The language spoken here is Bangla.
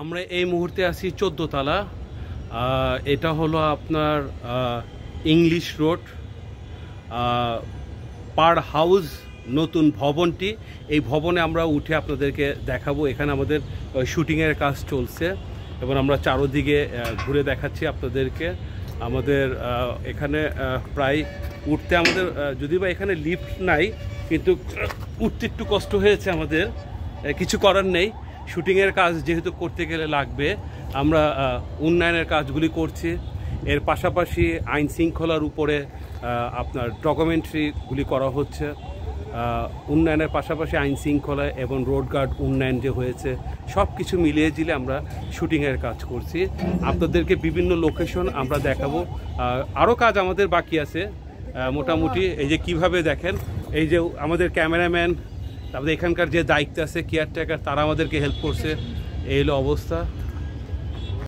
আমরা এই মুহূর্তে আছি 14 তলা। এটা হলো আপনার ইংলিশ রোড পার হাউস নতুন ভবনটি। এই ভবনে আমরা উঠে আপনাদেরকে দেখাবো। এখানে আমাদের শুটিংয়ের কাজ চলছে এবং আমরা চারদিকে ঘুরে দেখাচ্ছি আপনাদেরকে। আমাদের এখানে প্রায় উঠতে আমাদের যদি বা এখানে লিফট নাই, কিন্তু উঠতে একটু কষ্ট হয়েছে আমাদের, কিছু করার নেই। শুটিংয়ের কাজ যেহেতু করতে গেলে লাগবে, আমরা উন্নয়নের কাজগুলি করছি। এর পাশাপাশি আইন শৃঙ্খলার উপরে আপনার ডকুমেন্টারিগুলি করা হচ্ছে। উন্নয়নের পাশাপাশি আইন শৃঙ্খলা এবং রোডঘাট উন্নয়ন যে হয়েছে, সব কিছু মিলিয়ে জিলে আমরা শুটিংয়ের কাজ করছি। আপনাদেরকে বিভিন্ন লোকেশন আমরা দেখাবো। আরও কাজ আমাদের বাকি আছে মোটামুটি। এই যে কিভাবে দেখেন, এই যে আমাদের ক্যামেরাম্যান, তারপরে এখানকার যে দায়িত্ব আছে কেয়ারটেকার, তারা আমাদেরকে হেল্প করছে। এই হলো অবস্থা।